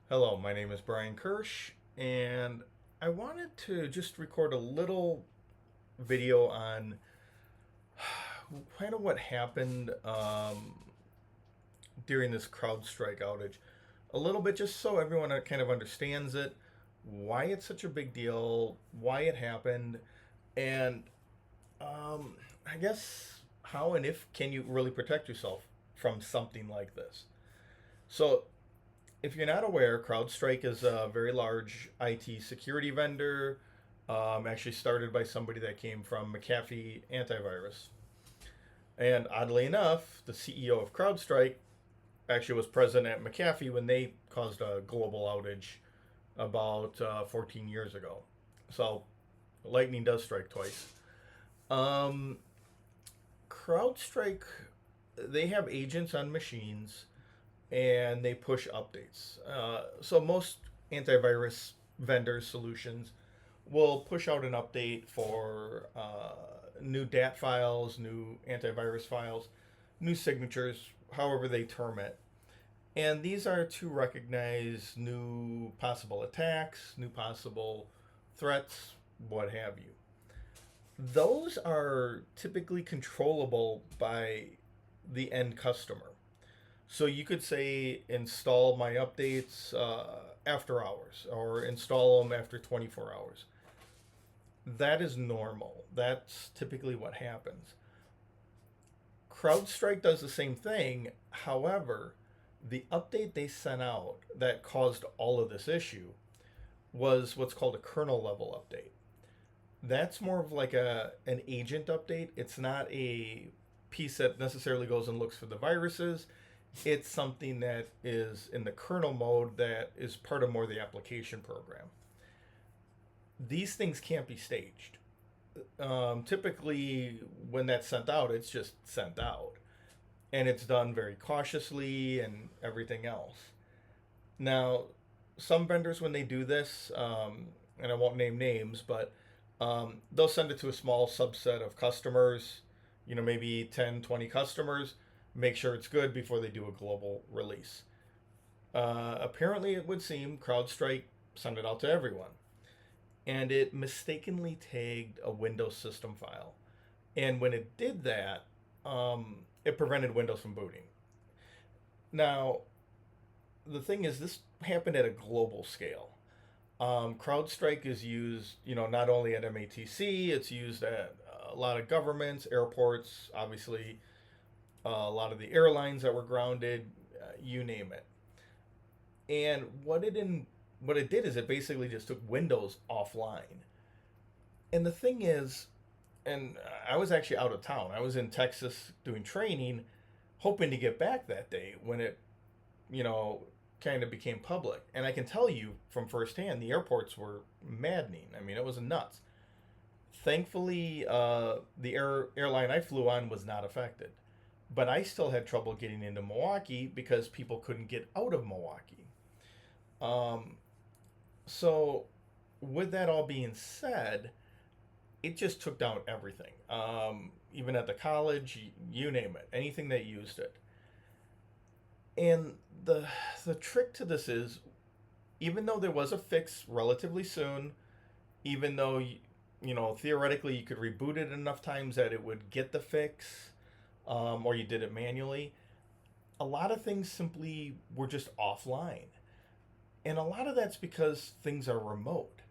Hello, my name is Brian Kirsch, and I wanted to just record a little video on kind of what happened during this CrowdStrike outage. A little bit just so everyone kind of understands it, why it's such a big deal, why it happened, and I guess how and if can you really protect yourself from something like this. So, if you're not aware, CrowdStrike is a very large IT security vendor, actually started by somebody that came from McAfee Antivirus. And oddly enough, the CEO of CrowdStrike actually was present at McAfee when they caused a global outage about 14 years ago. So lightning does strike twice. Um, CrowdStrike, they have agents on machines and they push updates. So most antivirus vendors solutions will push out an update for new DAT files, new antivirus files, new signatures, however they term it. And these are to recognize new possible attacks, new possible threats, what have you. Those are typically controllable by the end customer. So you could say install my updates after hours or install them after 24 hours. That is normal. That's typically what happens. CrowdStrike does the same thing. However, the update they sent out that caused all of this issue was what's called a kernel level update. That's more of like an agent update. It's not a piece that necessarily goes and looks for the viruses. It's something that is in the kernel mode that is part of more of the application program. These things can't be staged. Typically, when that's sent out, it's just sent out. And it's done very cautiously and everything else. Now, some vendors, when they do this, and I won't name names, but they'll send it to a small subset of customers, maybe 10, 20 customers, make sure it's good before they do a global release. Apparently, it would seem CrowdStrike sent it out to everyone. And it mistakenly tagged a Windows system file. And when it did that, it prevented Windows from booting. Now, the thing is, this happened at a global scale. CrowdStrike is used, not only at MATC, it's used at a lot of governments, airports, obviously, a lot of the airlines that were grounded, you name it. And what it did is it basically just took Windows offline. And the thing is, and I was actually out of town. I was in Texas doing training, hoping to get back that day when it, you know, kind of became public. And I can tell you from firsthand, the airports were maddening. I mean, it was nuts. Thankfully, the airline I flew on was not affected. But I still had trouble getting into Milwaukee because people couldn't get out of Milwaukee. Um, so, with that all being said, it just took down everything. Even at the college, you name it, anything that used it. And the trick to this is, even though there was a fix relatively soon, even though theoretically you could reboot it enough times that it would get the fix, or you did it manually, a lot of things simply were just offline. And a lot of that's because things are remote.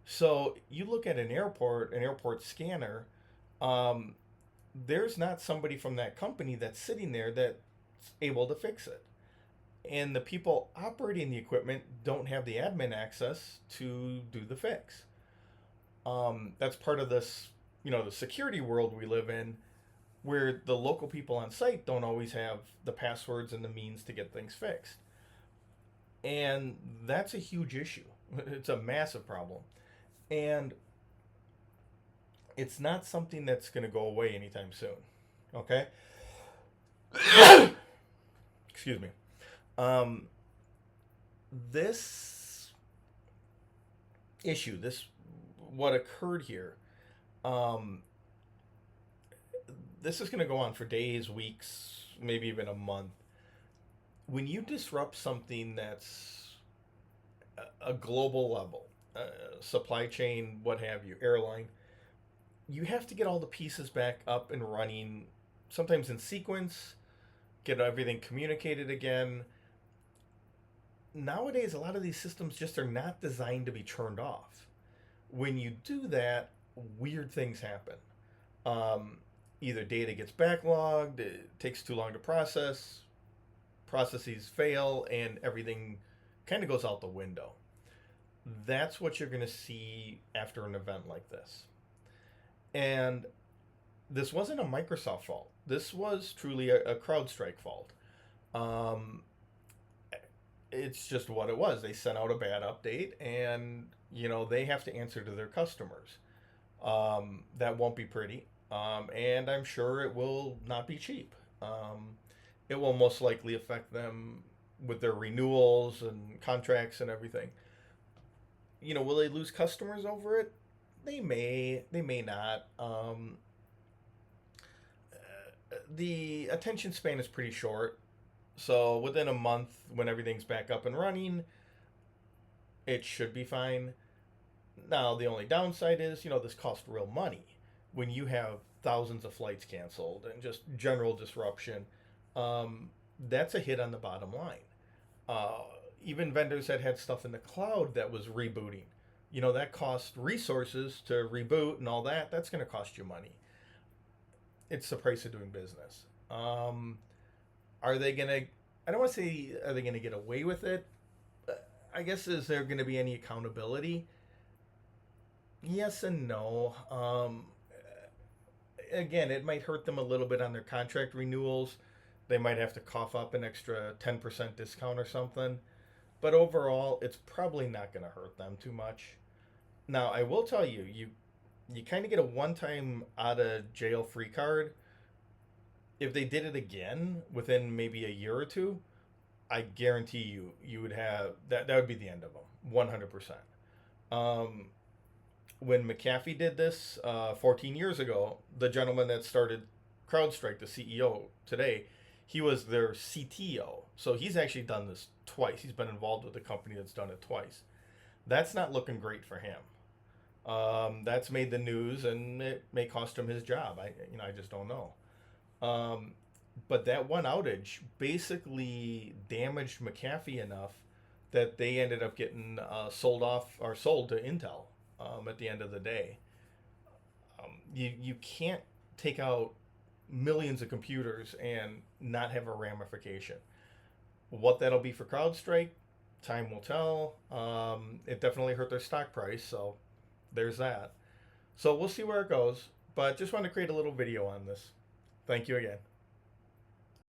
So you look at an airport scanner, um, there's not somebody from that company that's sitting there that's able to fix it. And the people operating the equipment don't have the admin access to do the fix. That's part of this, the security world we live in, where the local people on site don't always have the passwords and the means to get things fixed. And that's a huge issue. It's a massive problem. And it's not something that's going to go away anytime soon. Okay? Excuse me. Um, this issue, what occurred here, um, this is going to go on for days, weeks, maybe even a month. When you disrupt something that's a global level, supply chain, what have you, airline, you have to get all the pieces back up and running, sometimes in sequence, get everything communicated again. Nowadays, a lot of these systems just are not designed to be turned off. When you do that, weird things happen. Um, Either data gets backlogged, it takes too long to process, processes fail, and everything kind of goes out the window. That's what you're going to see after an event like this. And this wasn't a Microsoft fault. This was truly a CrowdStrike fault. Um, it's just what it was. They sent out a bad update, and they have to answer to their customers. That won't be pretty, and I'm sure it will not be cheap. It will most likely affect them with their renewals and contracts and everything. Will they lose customers over it? They may. They may not. The attention span is pretty short. So within a month, when everything's back up and running, it should be fine. Now, the only downside is, this costs real money. When you have thousands of flights canceled and just general disruption, that's a hit on the bottom line. Uh, Even vendors that had stuff in the cloud that was rebooting, that cost resources to reboot and all that. That's going to cost you money. It's the price of doing business. Are they going to, I don't want to say, are they going to get away with it? I guess, is there going to be any accountability? Yes and no. Again, it might hurt them a little bit on their contract renewals. They might have to cough up an extra 10% discount or something. But overall, it's probably not going to hurt them too much. Now, I will tell you, you kind of get a one-time out of jail free card. If they did it again within maybe a year or two, I guarantee you would have that would be the end of them, 100%. Um, when McAfee did this 14 years ago, the gentleman that started CrowdStrike, the CEO today, he was their CTO. So he's actually done this twice. He's been involved with a company that's done it twice. That's not looking great for him. That's made the news, and it may cost him his job. I just don't know. Um, but that one outage basically damaged McAfee enough that they ended up getting sold off or sold to Intel at the end of the day. You can't take out millions of computers and not have a ramification. What that'll be for CrowdStrike, time will tell. It definitely hurt their stock price, so there's that. So we'll see where it goes. But just want to create a little video on this. Thank you again.